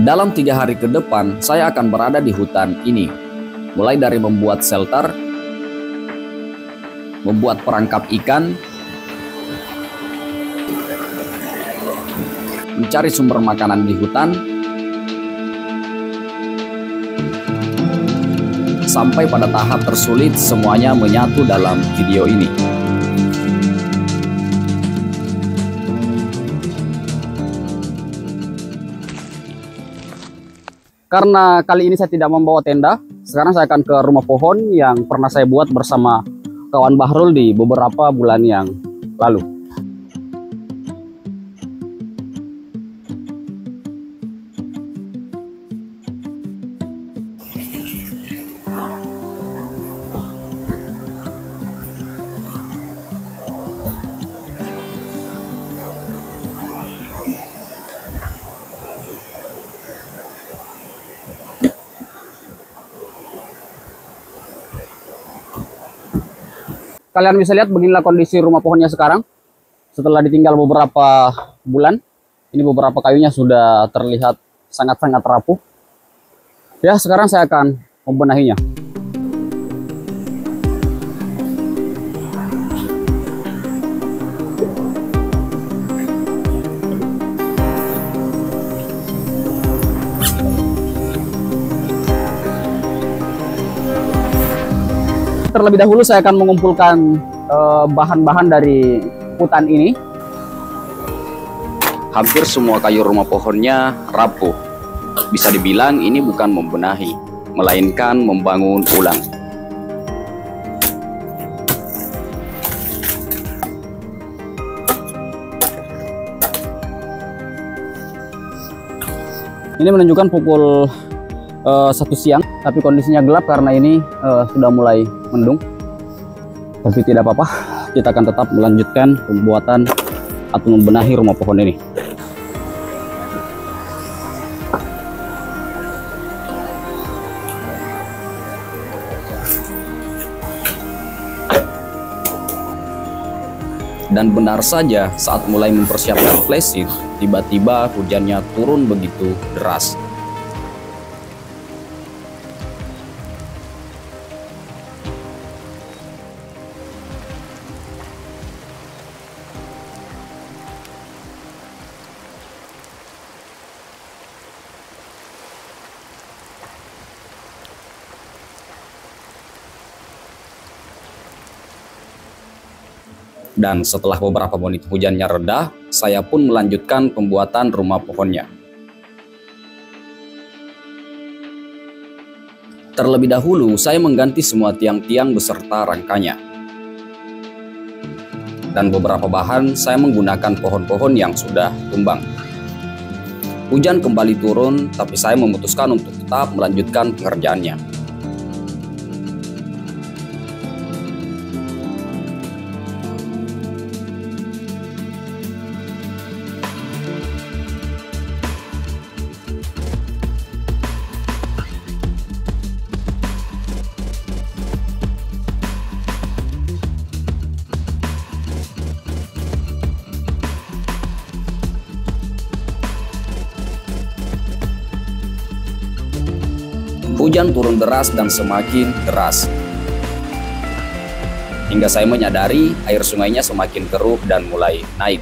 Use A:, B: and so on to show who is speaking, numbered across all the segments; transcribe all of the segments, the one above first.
A: Dalam 3 hari ke depan, saya akan berada di hutan ini. Mulai dari membuat shelter, membuat perangkap ikan, mencari sumber makanan di hutan, sampai pada tahap tersulit semuanya menyatu dalam video ini. Karena kali ini saya tidak membawa tenda, sekarang saya akan ke rumah pohon yang pernah saya buat bersama kawan Bahrul di beberapa bulan yang lalu. Kalian bisa lihat beginilah kondisi rumah pohonnya sekarang. Setelah ditinggal beberapa bulan, ini beberapa kayunya sudah terlihat sangat-sangat rapuh. Ya, sekarang saya akan membenahinya. Terlebih dahulu saya akan mengumpulkan bahan-bahan dari hutan ini. Hampir semua kayu rumah pohonnya rapuh. Bisa dibilang ini bukan membenahi, melainkan membangun ulang. Ini menunjukkan pukul 1 siang, tapi kondisinya gelap karena ini sudah mulai mendung. Tapi tidak apa-apa, kita akan tetap melanjutkan pembuatan atau membenahi rumah pohon ini. Dan benar saja, saat mulai mempersiapkan flashing, tiba-tiba hujannya turun begitu deras. Dan setelah beberapa menit hujannya reda, saya pun melanjutkan pembuatan rumah pohonnya. Terlebih dahulu, saya mengganti semua tiang-tiang beserta rangkanya. Dan beberapa bahan saya menggunakan pohon-pohon yang sudah tumbang. Hujan kembali turun, tapi saya memutuskan untuk tetap melanjutkan pengerjaannya. Hujan turun deras dan semakin deras. Hingga saya menyadari air sungainya semakin keruh dan mulai naik.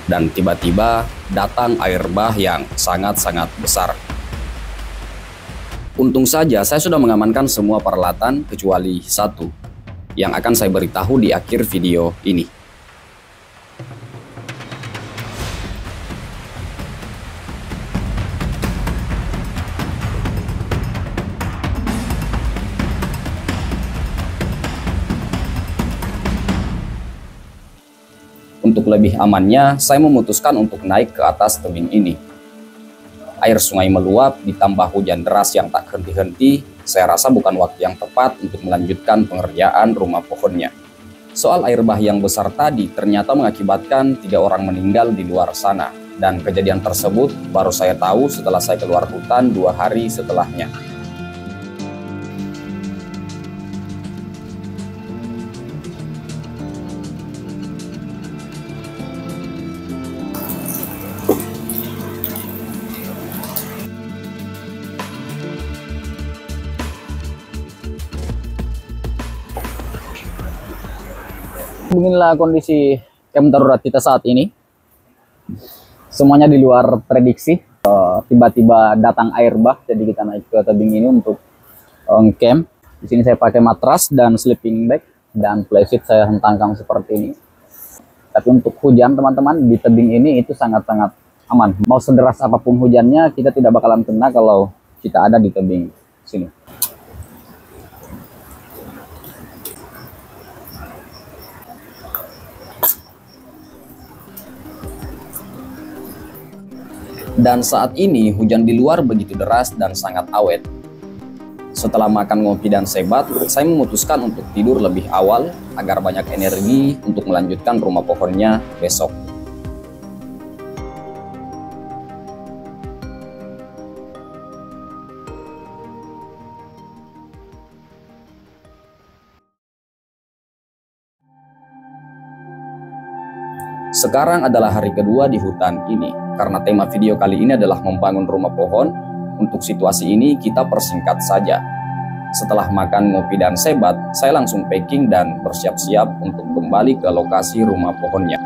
A: Dan tiba-tiba datang air bah yang sangat-sangat besar. Untung saja saya sudah mengamankan semua peralatan kecuali satu, yang akan saya beritahu di akhir video ini. Untuk lebih amannya, saya memutuskan untuk naik ke atas tebing ini. Air sungai meluap, ditambah hujan deras yang tak henti-henti, saya rasa bukan waktu yang tepat untuk melanjutkan pengerjaan rumah pohonnya. Soal air bah yang besar tadi ternyata mengakibatkan 3 orang meninggal di luar sana. Dan kejadian tersebut baru saya tahu setelah saya keluar hutan 2 hari setelahnya.
B: Beginilah kondisi camp darurat kita saat ini. Semuanya di luar prediksi. Tiba-tiba datang air bah, jadi kita naik ke tebing ini untuk camp. Di sini saya pakai matras dan sleeping bag dan flysheet saya hentangkan seperti ini. Tapi untuk hujan teman-teman, di tebing ini itu sangat-sangat aman. Mau sederas apapun hujannya, kita tidak bakalan kena kalau kita ada di tebing sini.
A: Dan saat ini hujan di luar begitu deras dan sangat awet. Setelah makan ngopi dan sebat, saya memutuskan untuk tidur lebih awal agar banyak energi untuk melanjutkan rumah pohonnya besok. Sekarang adalah hari kedua di hutan ini. Karena tema video kali ini adalah membangun rumah pohon, untuk situasi ini kita persingkat saja. Setelah makan, ngopi, dan sebat, saya langsung packing dan bersiap-siap untuk kembali ke lokasi rumah pohonnya.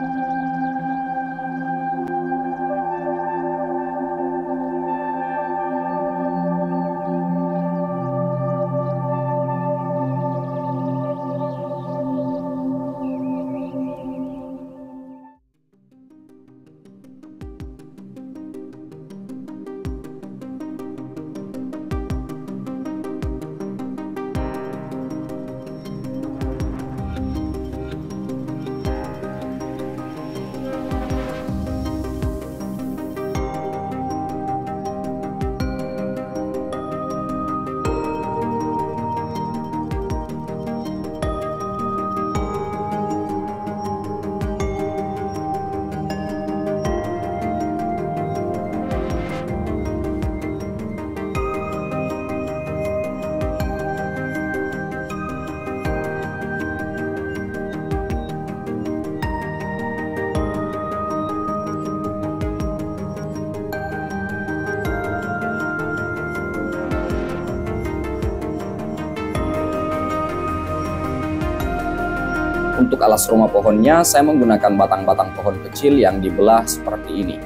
A: Untuk alas rumah pohonnya, saya menggunakan batang-batang pohon kecil yang dibelah seperti ini.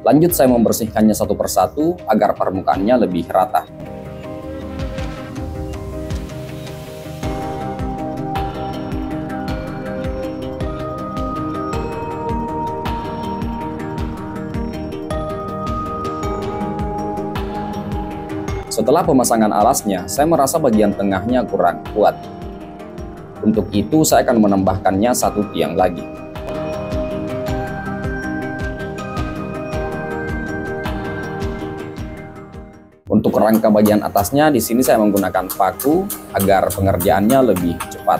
A: Lanjut saya membersihkannya satu persatu agar permukaannya lebih rata. Setelah pemasangan alasnya, saya merasa bagian tengahnya kurang kuat. Untuk itu, saya akan menambahkannya satu tiang lagi. Untuk rangka bagian atasnya, di sini saya menggunakan paku agar pengerjaannya lebih cepat.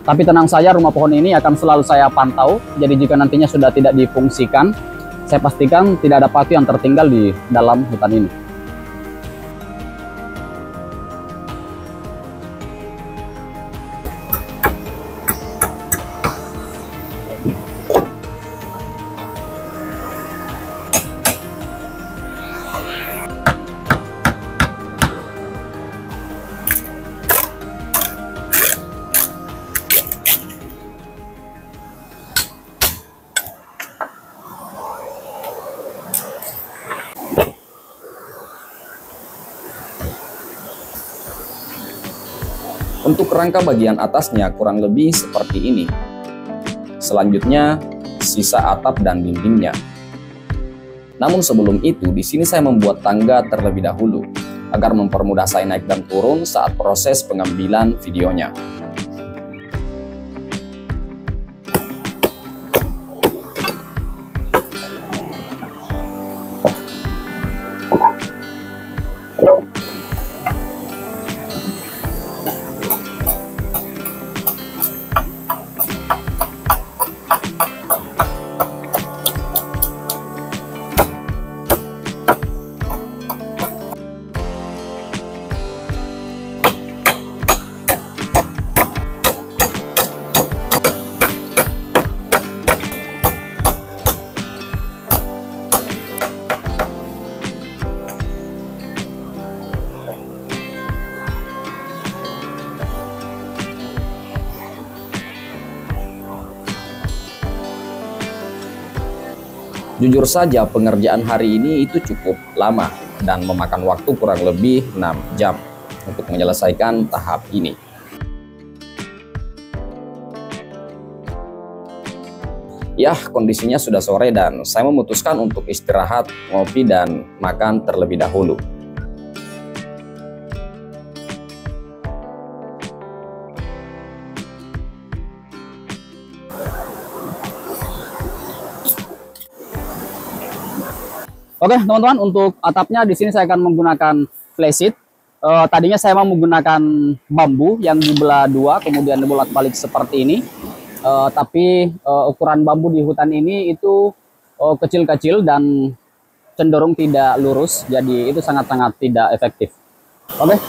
B: Tapi tenang saja, rumah pohon ini akan selalu saya pantau. Jadi jika nantinya sudah tidak difungsikan, saya pastikan tidak ada paku yang tertinggal di dalam hutan ini.
A: Untuk rangka bagian atasnya kurang lebih seperti ini. Selanjutnya, sisa atap dan dindingnya. Namun sebelum itu, di sini saya membuat tangga terlebih dahulu, agar mempermudah saya naik dan turun saat proses pengambilan videonya. Jujur saja pengerjaan hari ini itu cukup lama dan memakan waktu kurang lebih 6 jam untuk menyelesaikan tahap ini. Ya, kondisinya sudah sore dan saya memutuskan untuk istirahat, ngopi, dan makan terlebih dahulu.
B: Oke, teman-teman, untuk atapnya di sini saya akan menggunakan flash sheet. Tadinya saya mau menggunakan bambu yang dibelah dua, kemudian dibolak-balik seperti ini. Tapi ukuran bambu di hutan ini itu kecil-kecil dan cenderung tidak lurus, jadi itu sangat-sangat tidak efektif. Oke.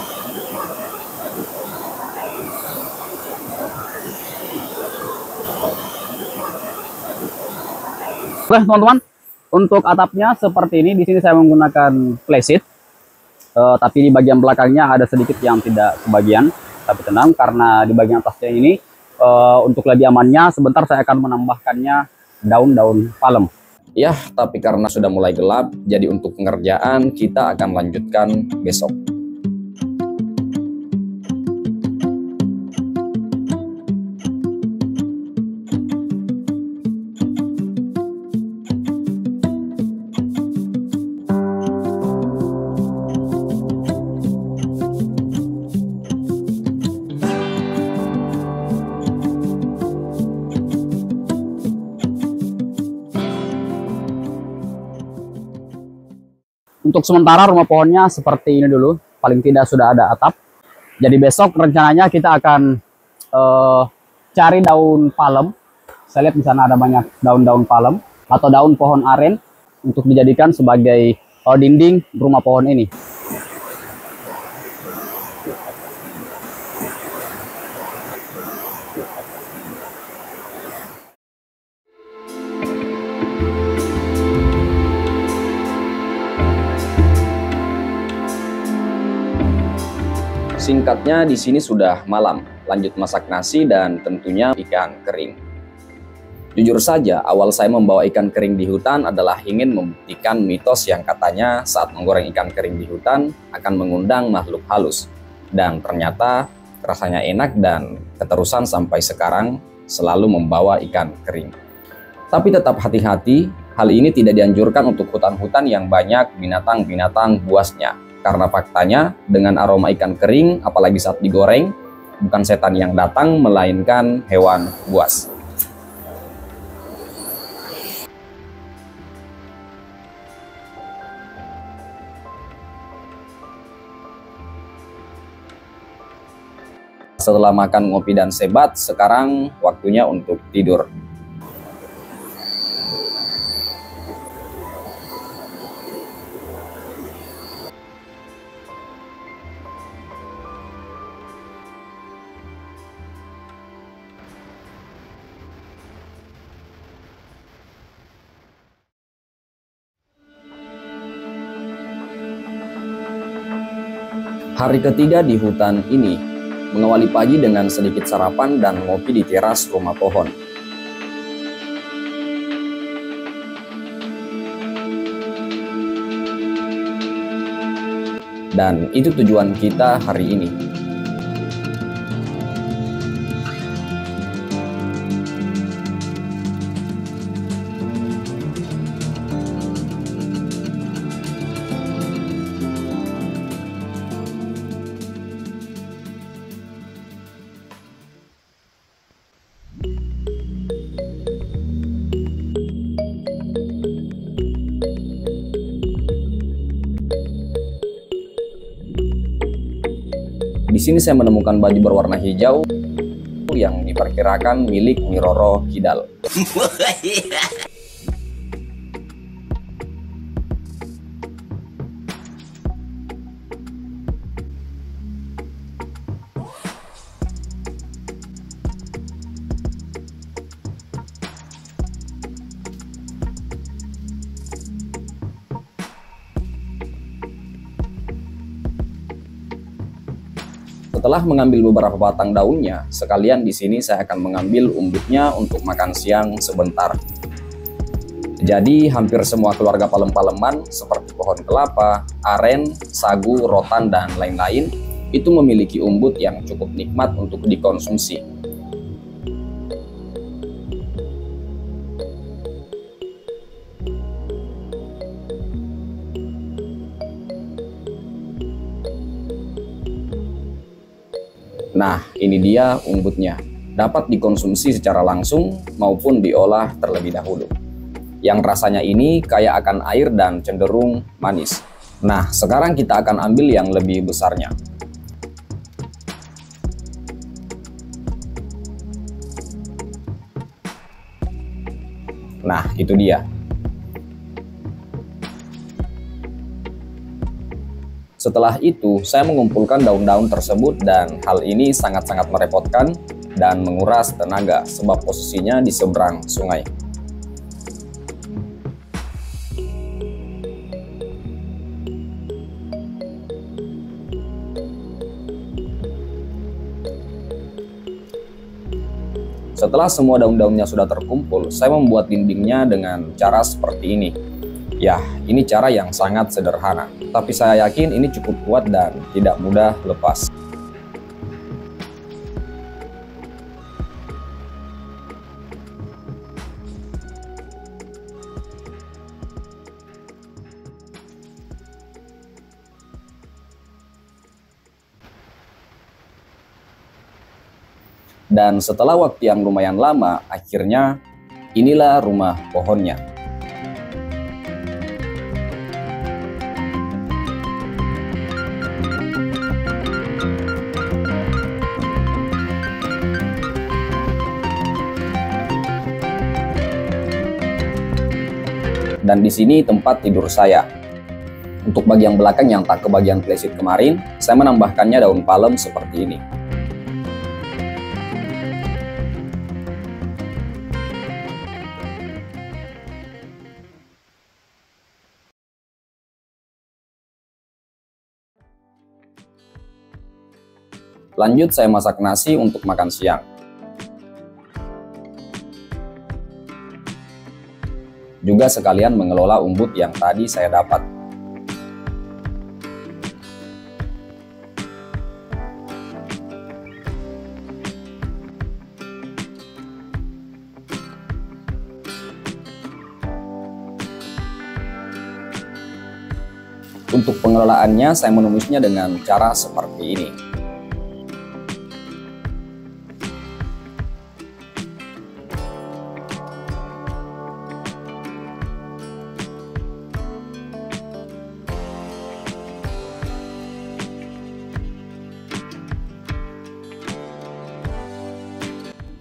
B: Oke, teman-teman, untuk atapnya seperti ini. Di sini saya menggunakan flash sheet, tapi di bagian belakangnya ada sedikit yang tidak kebagian. Tapi tenang, karena di bagian atasnya ini untuk lebih amannya, sebentar saya akan menambahkannya daun-daun palem.
A: Ya, tapi karena sudah mulai gelap, jadi untuk pengerjaan kita akan lanjutkan besok.
B: Untuk sementara rumah pohonnya seperti ini dulu, paling tidak sudah ada atap. Jadi besok rencananya kita akan cari daun palem. Saya lihat di sana ada banyak daun-daun palem atau daun pohon aren untuk dijadikan sebagai dinding rumah pohon ini.
A: Singkatnya, di sini sudah malam, lanjut masak nasi dan tentunya ikan kering. Jujur saja, awal saya membawa ikan kering di hutan adalah ingin membuktikan mitos yang katanya saat menggoreng ikan kering di hutan akan mengundang makhluk halus. Dan ternyata rasanya enak dan keterusan sampai sekarang selalu membawa ikan kering. Tapi tetap hati-hati, hal ini tidak dianjurkan untuk hutan-hutan yang banyak binatang-binatang buasnya. Karena faktanya dengan aroma ikan kering, apalagi saat digoreng, bukan setan yang datang, melainkan hewan buas. Setelah makan, ngopi, dan sebat, sekarang waktunya untuk tidur. Hari ketiga di hutan ini, mengawali pagi dengan sedikit sarapan dan ngopi di teras rumah pohon. Dan itu tujuan kita hari ini. Di sini saya menemukan baju berwarna hijau yang diperkirakan milik Nyi Roro Kidal. Setelah mengambil beberapa batang daunnya, sekalian di sini saya akan mengambil umbutnya untuk makan siang sebentar. Jadi hampir semua keluarga palem-paleman seperti pohon kelapa, aren, sagu, rotan, dan lain-lain itu memiliki umbut yang cukup nikmat untuk dikonsumsi. Nah, ini dia umbutnya. Dapat dikonsumsi secara langsung maupun diolah terlebih dahulu. Yang rasanya ini kaya akan air dan cenderung manis. Nah, sekarang kita akan ambil yang lebih besarnya. Nah, itu dia. Setelah itu, saya mengumpulkan daun-daun tersebut dan hal ini sangat-sangat merepotkan dan menguras tenaga sebab posisinya di seberang sungai. Setelah semua daun-daunnya sudah terkumpul, saya membuat dindingnya dengan cara seperti ini. Ya, ini cara yang sangat sederhana, tapi saya yakin ini cukup kuat dan tidak mudah lepas. Dan setelah waktu yang lumayan lama, akhirnya inilah rumah pohonnya. Dan di sini tempat tidur saya. Untuk bagian belakang yang tak kebagian playset kemarin, saya menambahkannya daun palem seperti ini. Lanjut saya masak nasi untuk makan siang. Juga sekalian mengelola umbut yang tadi saya dapat. Untuk pengelolaannya saya menumisnya dengan cara seperti ini.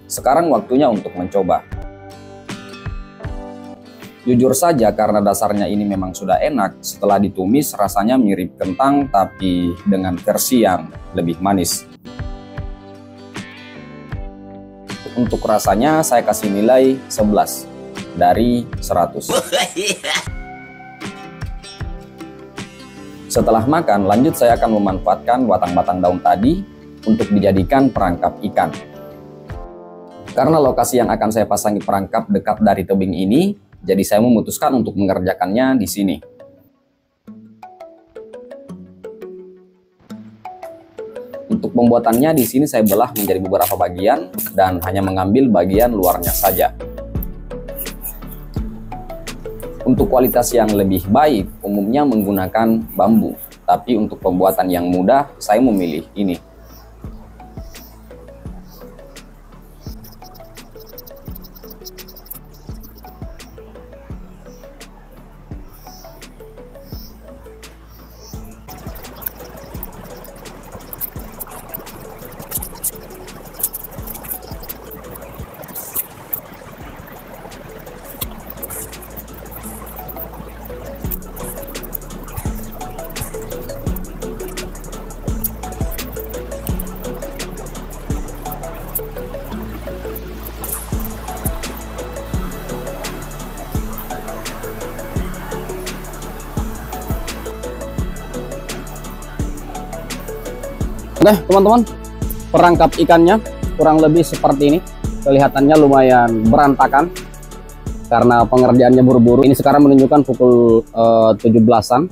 A: Sekarang waktunya untuk mencoba. Jujur saja karena dasarnya ini memang sudah enak, setelah ditumis rasanya mirip kentang tapi dengan versi yang lebih manis. Untuk rasanya saya kasih nilai 11 dari 100. Setelah makan, lanjut saya akan memanfaatkan batang-batang daun tadi untuk dijadikan perangkap ikan. Karena lokasi yang akan saya pasangi perangkap dekat dari tebing ini, jadi saya memutuskan untuk mengerjakannya di sini. Untuk pembuatannya di sini saya belah menjadi beberapa bagian dan hanya mengambil bagian luarnya saja. Untuk kualitas yang lebih baik, umumnya menggunakan bambu, tapi untuk pembuatan yang mudah, saya memilih ini. Oke teman-teman, perangkap ikannya kurang lebih seperti ini. Kelihatannya lumayan berantakan.
B: karena pengerjaannya buru-buru. Ini sekarang menunjukkan pukul 17-an.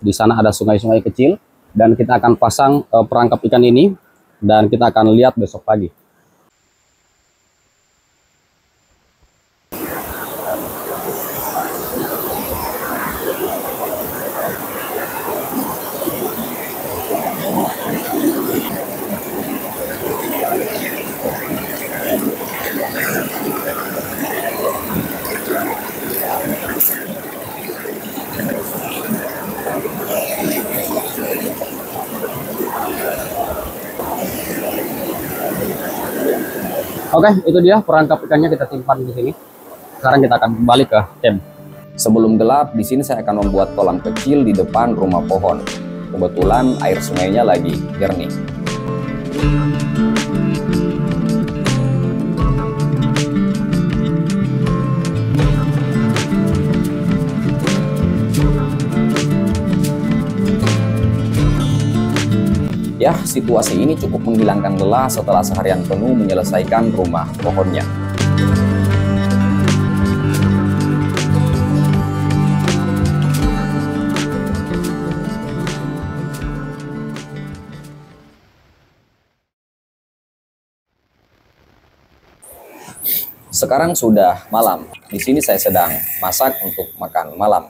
B: Di sana ada sungai-sungai kecil dan kita akan pasang perangkap ikan ini dan kita akan lihat besok pagi. Oke, itu dia perangkap ikannya kita simpan di sini. Sekarang kita akan kembali ke camp.
A: Sebelum gelap, di sini saya akan membuat kolam kecil di depan rumah pohon. Kebetulan air sungainya lagi jernih. Ya, situasi ini cukup menghilangkan lelah setelah seharian penuh menyelesaikan rumah pohonnya. Sekarang sudah malam. Di sini saya sedang masak untuk makan malam.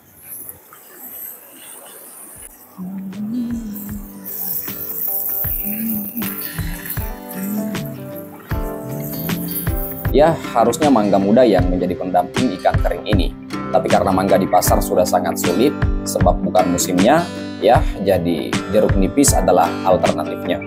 A: Ya, harusnya mangga muda yang menjadi pendamping ikan kering ini. Tapi karena mangga di pasar sudah sangat sulit, sebab bukan musimnya, ya, jadi jeruk nipis adalah alternatifnya.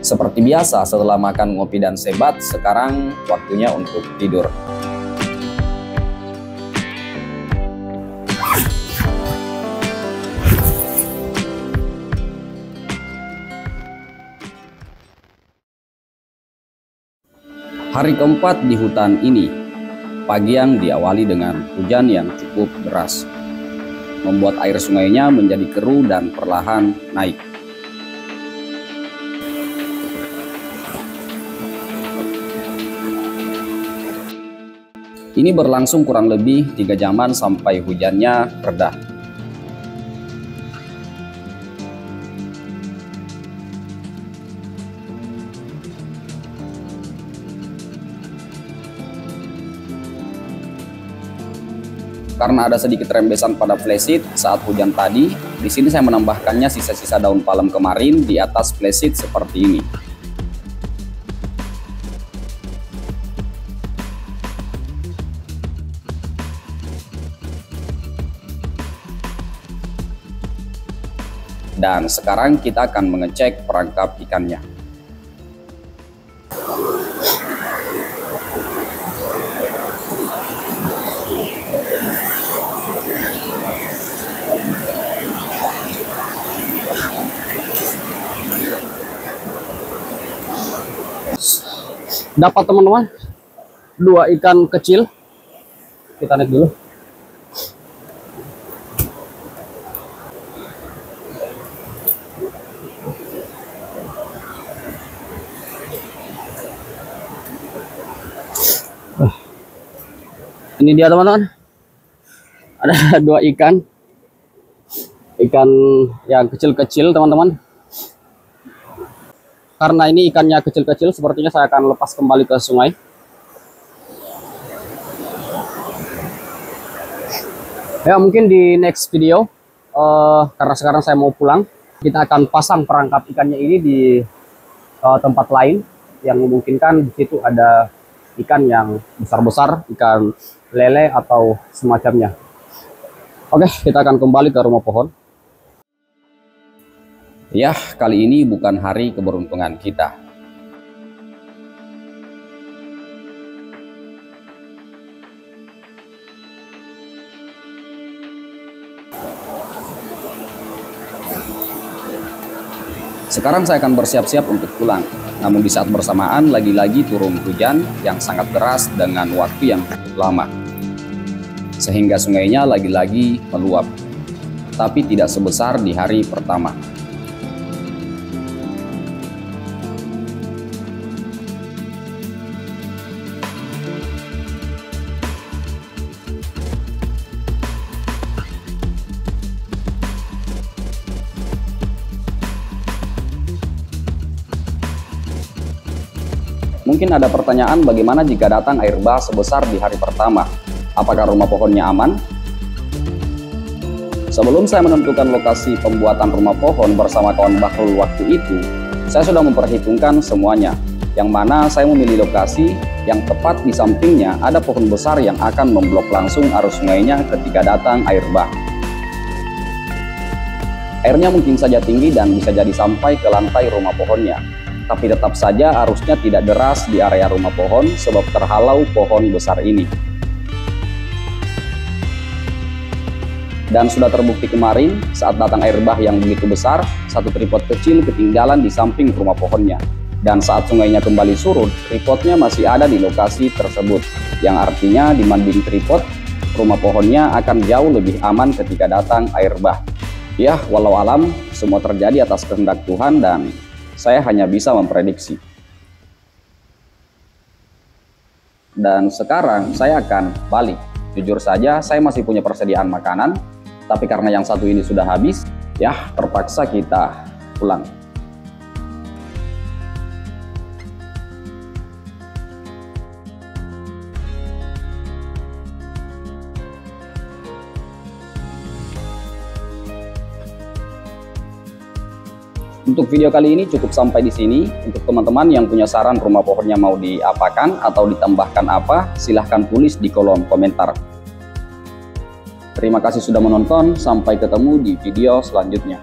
A: Seperti biasa, setelah makan ngopi dan sebat, sekarang waktunya untuk tidur. Hari keempat di hutan ini, pagi yang diawali dengan hujan yang cukup deras, membuat air sungainya menjadi keruh dan perlahan naik. Ini berlangsung kurang lebih 3 jaman sampai hujannya reda. Karena ada sedikit rembesan pada flysheet saat hujan tadi, di sini saya menambahkannya sisa-sisa daun palem kemarin di atas flysheet seperti ini. Dan sekarang kita akan mengecek perangkap ikannya.
B: Dapat teman-teman 2 ikan kecil. Kita naik dulu. Ini dia teman-teman, ada 2 ikan yang kecil-kecil teman-teman. Karena ini ikannya kecil-kecil, sepertinya saya akan lepas kembali ke sungai. Ya, mungkin di next video, karena sekarang saya mau pulang, kita akan pasang perangkap ikannya ini di tempat lain yang memungkinkan di situ ada ikan yang besar-besar, ikan lele atau semacamnya. Oke, kita akan kembali ke rumah pohon.
A: Yah, kali ini bukan hari keberuntungan kita. Sekarang saya akan bersiap-siap untuk pulang. Namun di saat bersamaan lagi-lagi turun hujan yang sangat deras dengan waktu yang cukup lama. Sehingga sungainya lagi-lagi meluap. Tapi tidak sebesar di hari pertama. Mungkin ada pertanyaan bagaimana jika datang air bah sebesar di hari pertama? Apakah rumah pohonnya aman? Sebelum saya menentukan lokasi pembuatan rumah pohon bersama kawan Bahrul waktu itu, saya sudah memperhitungkan semuanya, yang mana saya memilih lokasi yang tepat di sampingnya ada pohon besar yang akan memblok langsung arus sungainya ketika datang air bah. Airnya mungkin saja tinggi dan bisa jadi sampai ke lantai rumah pohonnya. Tapi tetap saja arusnya tidak deras di area rumah pohon sebab terhalau pohon besar ini. Dan sudah terbukti kemarin saat datang air bah yang begitu besar, satu tripod kecil ketinggalan di samping rumah pohonnya. Dan saat sungainya kembali surut, tripodnya masih ada di lokasi tersebut. Yang artinya dibanding tripod, rumah pohonnya akan jauh lebih aman ketika datang air bah. Ya, walau alam, semua terjadi atas kehendak Tuhan dan saya hanya bisa memprediksi. Dan sekarang saya akan balik. Jujur saja saya masih punya persediaan makanan, tapi karena yang satu ini sudah habis, ya terpaksa kita pulang. Untuk video kali ini cukup sampai di sini. Untuk teman-teman yang punya saran rumah pohonnya mau diapakan atau ditambahkan apa, silahkan tulis di kolom komentar. Terima kasih sudah menonton, sampai ketemu di video selanjutnya.